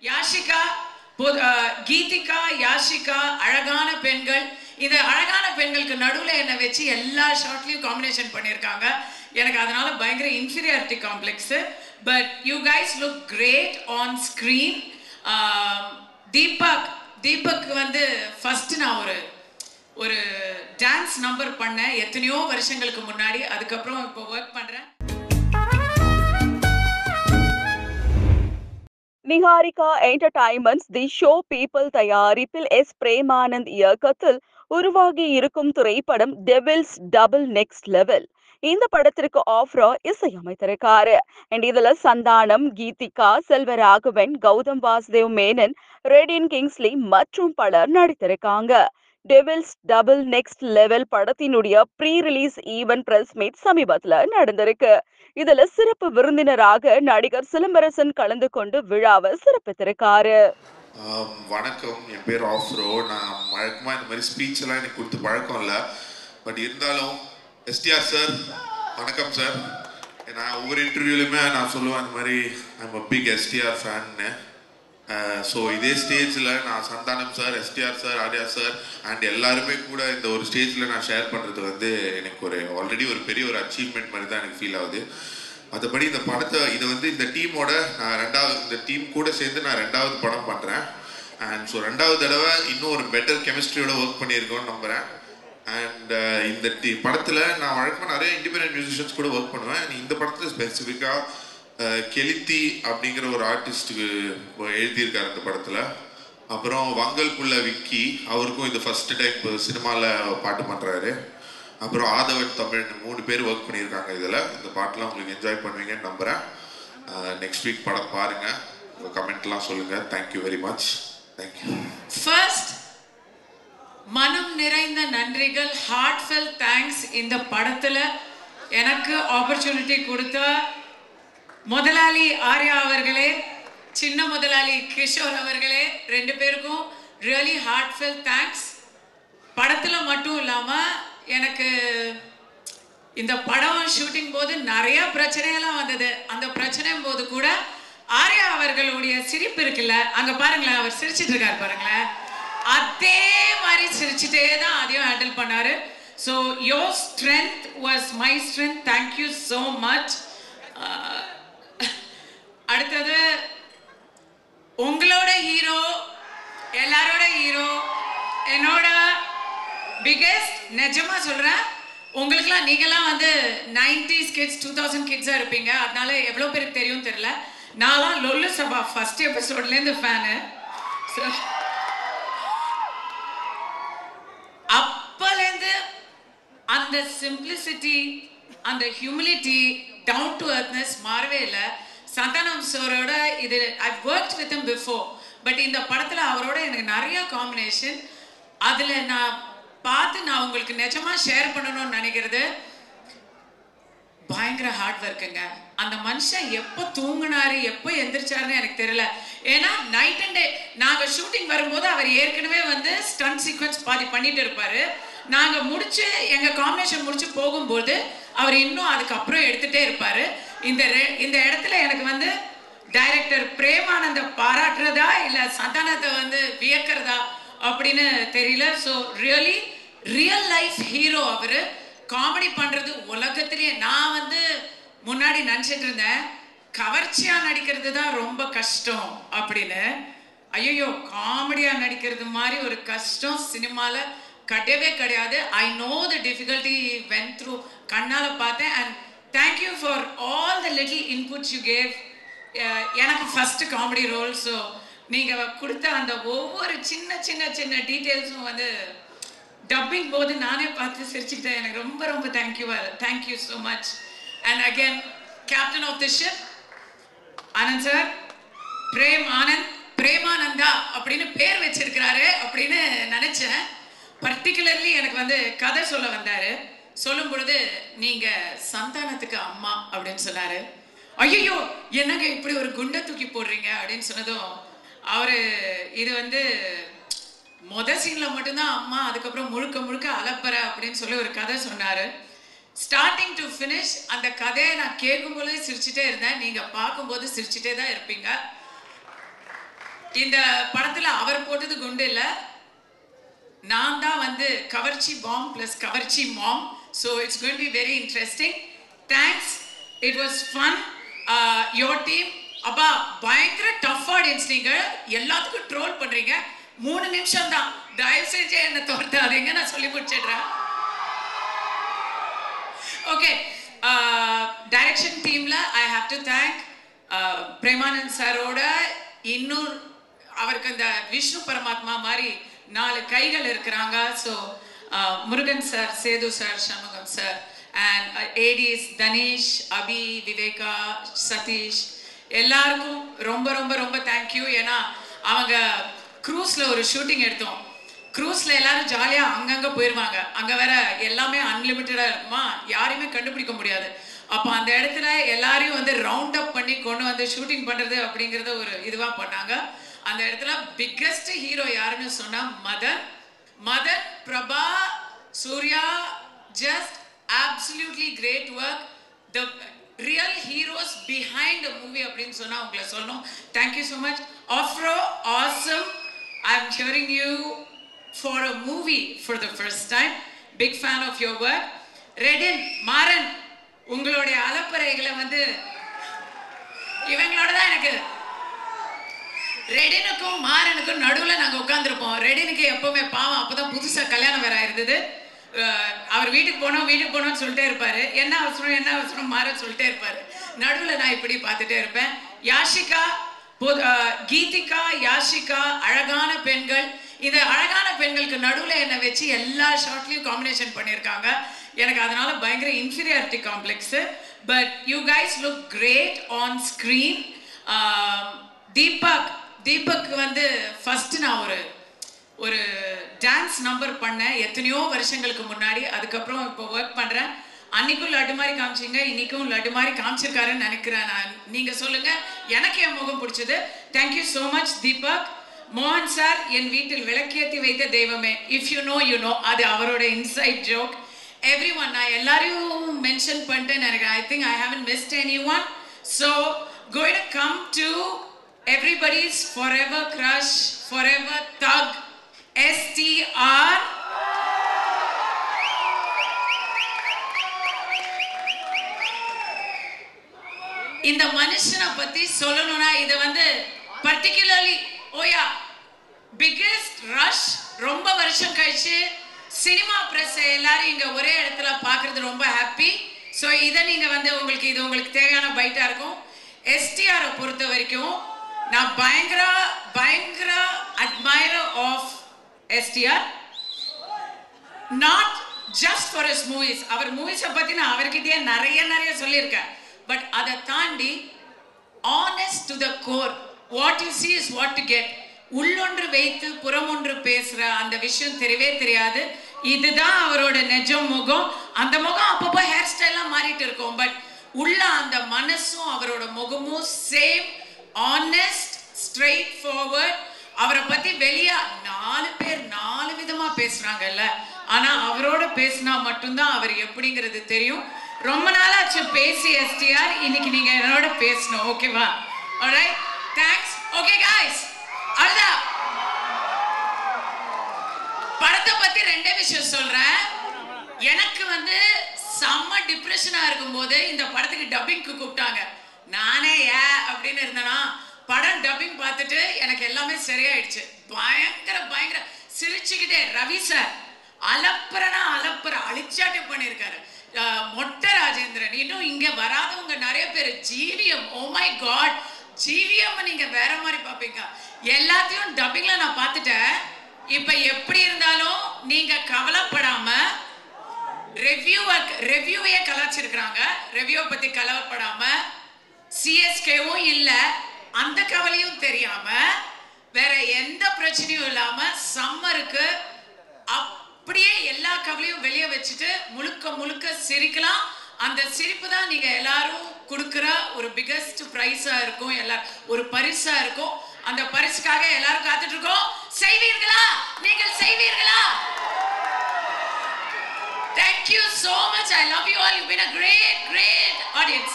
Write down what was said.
யாஷிகா, கீதிகா, யாஷிகா அழகான பெண்கள். இந்த அழகான பெண்களுக்கு நடுவில் என்னை வச்சு எல்லா ஷார்ட்லையும் காம்பினேஷன் பண்ணியிருக்காங்க. எனக்கு அதனால பயங்கர inferiority complex. But you guys look great on screen. Deepak வந்து ஃபஸ்ட்டு நான் ஒரு டான்ஸ் நம்பர் பண்ணேன் எத்தனையோ வருஷங்களுக்கு முன்னாடி. அதுக்கப்புறம் இப்போ ஒர்க் பண்ணுறேன். Niharika entertainments the show people தயாரிப்பில் எஸ் பிரேமானந்த் இயக்கத்தில் உருவாகி இருக்கும் திரைப்படம் டெவில்ஸ் டபுள் நெக்ஸ்ட் லெவல். இந்த படத்திற்கு ஆஃப்ரா இசையமைத்திருக்காரு. அண்ட் இதுல சந்தானம், கீதிகா, செல்வராகவன், கௌதம் வாசுதேவ் மேனன், ரெடின் கிங்ஸ்லி மற்றும் பலர் நடித்திருக்காங்க. டெவில்ஸ் டபுள் நெக்ஸ்ட் லெவல் படத்தினுடைய pre release event press meet சமீபத்துல நடந்திருக்கு. இதுல சிறப்பு விருந்தினராக நடிகர் சிலம்பரசன் கலந்து கொண்டு விழாவை சிறப்பித்திருக்காரு. வணக்கம், என் பேர் ஆஃப்ரோ. நான் வழக்கமாக இந்த மாதிரி ஸ்பீச் எல்லாம் எனக்கு கொடுத்து பழக்கம் இல்லை. பட் இருந்தாலும் எஸ்டிஆர் சார், வணக்கம் சார். நான் ஒவ்வொரு இன்டர்வியூலையுமே நான் சொல்லுவேன் இந்த மாதிரி ஐம் அ பிக் எஸ்டிஆர் ஃபேன்னு. ஸோ இதே ஸ்டேஜில் நான் Santhanam sir, STR sir, Arya sir and எல்லாருமே கூட இந்த ஒரு ஸ்டேஜில் நான் ஷேர் பண்ணுறது வந்து எனக்கு ஆல்ரெடி ஒரு பெரிய ஒரு அச்சீவ்மெண்ட் மாதிரி தான் எனக்கு ஃபீல் ஆகுது. மற்றபடி இந்த படத்தை இந்த டீமோட நான் இந்த டீம் கூட சேர்ந்து நான் 2வது படம் பண்ணுறேன். அண்ட் ஸோ 2வது தடவை இன்னும் ஒரு பெட்டர் கெமிஸ்ட்ரியோட ஒர்க் பண்ணியிருக்கோன்னு நம்புகிறேன். அண்ட் இந்த படத்தில் நான் வழக்கமாக நிறைய இண்டிபெண்டன்ட் மியூசிஷியன்ஸ் கூட ஒர்க் பண்ணுவேன். இந்த படத்தில் ஸ்பெசிஃபிக்காக கெலித்தி அப்படிங்கிற ஒரு ஆர்டிஸ்ட்டுக்கு எழுதியிருக்காரு இந்த படத்தில். அப்புறம் வங்கல் புள்ள விக்கி, அவருக்கும் இது ஃபஸ்ட்டு டைம் சினிமாவில் பாட்டு பண்ணுறாரு. அப்புறம் ஆதவன் தமிழ் 3 பேர் ஒர்க் பண்ணியிருக்காங்க இதில். இந்த பாட்டெலாம் உங்களுக்கு என்ஜாய் பண்ணுவீங்கன்னு நம்புகிறேன். நெக்ஸ்ட் வீக் படம் பாருங்கள், உங்கள் கமெண்ட்லாம் சொல்லுங்கள். Thank you very much. Thank you. First மனம் நிறைந்த நன்றிகள், ஹார்ட்ஃபெல் தேங்க்ஸ். இந்த படத்தில் எனக்கு ஆப்பர்ச்சுனிட்டி கொடுத்த முதலாளி ஆர்யா அவர்களே, சின்ன முதலாளி கிஷோர் அவர்களே, 2 பேருக்கும் ரியலி ஹார்ட்ஃபெல் தேங்க்ஸ். படத்தில் மட்டும் இல்லாமல் எனக்கு இந்த படம் ஷூட்டிங் போது நிறைய பிரச்சனையெல்லாம் வந்தது. அந்த பிரச்சனையும் போது கூட ஆர்யா அவர்களுடைய சிரிப்பு இருக்குல்ல, அங்கே பாருங்களேன், அவர் சிரிச்சிட்டு இருக்காரு பாருங்களேன், அதே மாதிரி சிரிச்சுட்டே தான் அதையும் ஹேண்டில் பண்ணாரு. So your strength was my strength. Thank you so much. அடுத்தது உங்களோட ஹீரோ, எல்லாரோட ஹீரோ, என்னோட பிகெஸ்ட். நிஜமா சொல்கிறேன், உங்களுக்குலாம் நீங்களாம் 90s கிட்ஸ் 2000 கிட்ஸாக இருப்பீங்க. அதனால எவ்வளோ பேருக்கு தெரியும் தெரியல. நான்லாம் லொல்லு சபா ஃபர்ஸ்ட் எபிசோட்லேருந்து ஃபேனு. ஸோ அப்போலேருந்து அந்த சிம்பிளிசிட்டி, அந்த ஹியூமிலிட்டி, டவுன் டு அர்த்னஸ் மாறவே இல்லை. சந்தானம் சாரோட I've worked with him before, but இந்த படத்தில் அவரோட எனக்கு நிறைய காம்பினேஷன். அதில் நான் உங்களுக்கு நிஜமாக ஷேர் பண்ணணும்னு நினைக்கிறது, பயங்கர ஹார்ட் ஒர்க்குங்க. அந்த மனுஷன் எப்போ தூங்கினாரு எப்போ எந்திரிச்சாருன்னு எனக்கு தெரியல. ஏன்னா நைட் அண்ட் டே நாங்கள் ஷூட்டிங் வரும்போது அவர் ஏற்கனவே ஸ்டண்ட் சீக்வன்ஸ் பாதி பண்ணிட்டு இருப்பாரு. நாங்கள் முடிச்சு எங்கள் காம்பினேஷன் முடிச்சு போகும்போது அவர் இன்னும் அதுக்கப்புறம் எடுத்துகிட்டே இருப்பார். இந்த இடத்துல எனக்கு டைரக்டர் பிரேமானந்த பாராட்டுறதா இல்லை சந்தானத்தை வியக்கிறதா அப்படின்னு தெரியல. ஸோ ரியல் லைஃப் ஹீரோ அவர். காமெடி பண்ணுறது உலகத்திலேயே நான் முன்னாடி நினச்சிட்டு இருந்தேன் கவர்ச்சியாக நடிக்கிறது தான் ரொம்ப கஷ்டம் அப்படின்னு. ஐயோ, காமெடியாக நடிக்கிறது மாதிரி ஒரு கஷ்டம் சினிமாவில் கிடையவே கிடையாது. I know the difficulty vent through, கண்ணால் பார்த்தேன். And thank you for all the little inputs you gave. எனக்கு ஃபஸ்ட்டு காமெடி ரோல். ஸோ நீங்கள் கொடுத்த அந்த ஒவ்வொரு சின்ன சின்ன சின்ன டீட்டெயில்ஸும் டப்பிங் போது நானே பார்த்து சிரிச்சுக்கிட்டேன். எனக்கு ரொம்ப ரொம்ப thank you so much. And again captain of the ship Anand sir, Premananda அப்படின்னு பேர் வச்சிருக்கிறாரு அப்படின்னு நினச்சேன். பர்டிகுலர்லி எனக்கு கதை சொல்ல வந்தார். சொல்லும் பொழுது நீங்கள் சந்தானத்துக்கு அம்மா அப்படின்னு சொன்னார். ஐயோ, என்னங்க இப்படி ஒரு குண்டை தூக்கி போடுறீங்க அப்படின்னு சொன்னதும் அவர் இது சீனில் மட்டும்தான் அம்மா, அதுக்கப்புறம் முழுக்க முழுக்க அலப்பற அப்படின்னு சொல்லி ஒரு கதை சொன்னார். ஸ்டார்டிங் டு ஃபினிஷ் அந்த கதையை நான் கேட்கும்போதே சிரிச்சுட்டே இருந்தேன். நீங்கள் பார்க்கும்போது சிரிச்சுட்டே தான் இருப்பீங்க. இந்த படத்துல அவர் போட்டது குண்டு இல்ல, நான் தான் வந்து கவர்ச்சி பாம் பிளஸ் கவர்ச்சி mom. So it's going to be very interesting. Thanks, it was fun. Your team அப்பா பயங்கர டஃப் ஆடியன்ஸ். நீங்க எல்லாத்துக்கும் ட்ரோல் பண்றீங்க. 3 நிமிஷம் தான், தயவு செஞ்சு என்ன தோர்த்தாதீங்க, நான் சொல்லி முடிச்சிடுறேன். ஓகே, டைரக்ஷன் டீம்ல I have to thank Premanand சாரோட இன்னொரு அவருக்கு இந்த விஷ்ணு பரமாத்மா மாதிரி 4 கைகள் இருக்கிறாங்க. So Murugan sir, Sethu sir, Shanmugam sir and ADs Dhanesh, Abi, Viveka, Sathish எல்லாருக்கும் ரொம்ப ரொம்ப ரொம்ப தேங்க்யூ. ஏன்னா அவங்க க்ரூஸ்ல ஒரு ஷூட்டிங் எடுத்தோம். க்ரூஸ்ல எல்லாரும் ஜாலியா அங்கங்க போயிடுவாங்க. அங்க வேற எல்லாமே அன்லிமிட்டடா இருக்குமா, யாரையுமே கண்டுபிடிக்க முடியாது. அப்போ அந்த இடத்துல எல்லாரையும் வந்து ரவுண்ட் அப் பண்ணி கொண்டு வந்து ஷூட்டிங் பண்றது அப்படிங்கறத ஒரு இதுவா பண்ணாங்க. அந்த இடத்துல பிக்கெஸ்ட் ஹீரோ யாருன்னு சொன்னா Madan, Prabha, Surya, just absolutely great work. The real heroes behind the movie அப்படின்னு சொன்னா உங்களை சொல்லணும். Thank you so much. Afro, awesome. I'm hearing you for a movie for the first time. Big fan of your work. Redin, Maran, உங்களுடைய அலப்பறைகளை வந்து இவங்களோட தான் எனக்கு. ரெடினுக்கும் மாறனுக்கும் நடுவில் நாங்கள் உட்காந்துருப்போம். ரெடினுக்கு எப்பவுமே பாவம், அப்போதான் புதுசாக கல்யாணம் வேற இருந்தது. அவர் வீட்டுக்கு போனோம்னு சொல்லிட்டே இருப்பாரு. என்ன அவசரம் மாறன் சொல்லிட்டே இருப்பாரு. நடுவில் நான் இப்படி பார்த்துட்டே இருப்பேன். யாஷிகா, கீதிகா, யாஷிகா அழகான பெண்கள். இந்த அழகான பெண்களுக்கு நடுவில் என்னை வச்சு எல்லா ஷார்ட்லையும் காம்பினேஷன் பண்ணியிருக்காங்க. எனக்கு அதனால பயங்கர inferiority complex. But you guys look great on screen. Deepak வந்து ஃபர்ஸ்ட் நான் ஒரு டான்ஸ் நம்பர் பண்ணேன் எத்தனையோ வருஷங்களுக்கு முன்னாடி. அதுக்கப்புறம் இப்போ ஒர்க் பண்ணுறேன். அன்னைக்கும் லட்டு மாதிரி காமிச்சிங்க, இன்னைக்கும் லட்டு மாதிரி காமிச்சிருக்காருன்னு நினைக்கிறேன் நான். நீங்கள் சொல்லுங்கள், எனக்கு என் முகம் பிடிச்சது. Thank you so much Deepak. மோகன் சார், என் வீட்டில் விளக்கேற்றி வைத்த தெய்வமே. If you know you know, அது அவரோட இன்சைட் ஜோக். எவ்ரி ஒன், நான் எல்லாரையும் மென்ஷன் பண்ணிட்டேன்னு நினைக்கிறேன். I think I haven't mist any one. So going to come to everybody's forever crush, forever thug, STR. இந்த மனுஷனை பத்தி சொல்லணும்னா இது வந்து particularly ஓயா biggest rush. ரொம்ப வருஷம் கழிச்சு சினிமா பிரஸ் எல்லாரும் இங்க ஒரே இடத்துல பார்க்கிறது ரொம்ப ஹாப்பி. ஸோ இதை நீங்க வந்து உங்களுக்கு தேவையான பைட்டா இருக்கும். STR பொறுத்த வரைக்கும் நான் பயங்கர admirer of STR. Not just for his movies. அவர் மூவிஸை பற்றி நான் அவர்கிட்டயே நிறைய சொல்லியிருக்கேன். பட் அதை தாண்டி honest to the core, what you see is what to get. உள்ளொன்று வைத்து புறமொன்று பேசுகிற அந்த விஷயம் தெரியவே தெரியாது. இதுதான் அவரோட நிஜம் முகம். அந்த முகம் அப்பப்போ ஹேர் ஸ்டைலாக மாறிட்டு இருக்கும். பட் உள்ள அந்த மனசும் அவரோட முகமும் சேம், ஆனஸ்ட், ஸ்ட்ரெயிட் ஃபார்வர்ட். அவரை பத்தி வெளியே 4 பேர் 4 விதமா பேசுறாங்கல்ல, ஆனா அவரோட பேசினா மட்டும்தான் அவர் எப்படிங்கிறது தெரியும். ரொம்ப நாளாச்சு பேசி STR, இன்னைக்கு நீங்க என்னோட பேசணும். ஓகேவா? Alright, thanks. ஓகே கைஸ், அவ்வளவுதான். படத்தை பத்தி 2 விஷயம் சொல்றேன். எனக்கு வந்து செம்ம டிப்ரெஷனா இருக்கும்போது இந்த படத்துக்கு டப்பிங்க்கு கூப்பிட்டாங்க. நானே அப்படின்னு இருந்தேனா, படம் டப்பிங் பார்த்துட்டு எனக்கு எல்லாமே சரியாயிடுச்சு. பயங்கர சிரிச்சுக்கிட்டே ரவி சார் அலப்பற அழிச்சாட்டு பண்ணியிருக்காரு. மொட்டை ராஜேந்திரன், இன்னும் இங்க வராதவங்க நிறைய பேர். GVM, oh my god, GVM நீங்க வேற மாதிரி பார்ப்பீங்க. எல்லாத்தையும் டப்பிங்ல நான் பார்த்துட்டேன். இப்ப எப்படி இருந்தாலும் நீங்க கவலைப்படாம ரெவ்யூவையே கலாச்சிருக்கிறாங்க. ரெவ்யூவை பத்தி கவலைப்படாம, சிஎஸ்கேவும் இல்ல, அந்த கவலையும் தெரியாம, வேற எந்த பிரச்சனையும் இல்லாம சம்மருக்கு அப்படியே எல்லா கவலையும் வெளியே வச்சுட்டு முழுக்க சிரிக்கலாம். அந்த சிரிப்பு தான் நீங்க எல்லாரும் கொடுக்கிற ஒரு பிகெஸ்ட் பிரைஸா இருக்கும், ஒரு பரிசா இருக்கும். அந்த பரிசுக்காக எல்லாரும் காத்துட்டு இருக்கோம். செய்வீர்களா? நீங்கள் செய்வீர்களா? Thank you so much. I love you all. You've been a great audience.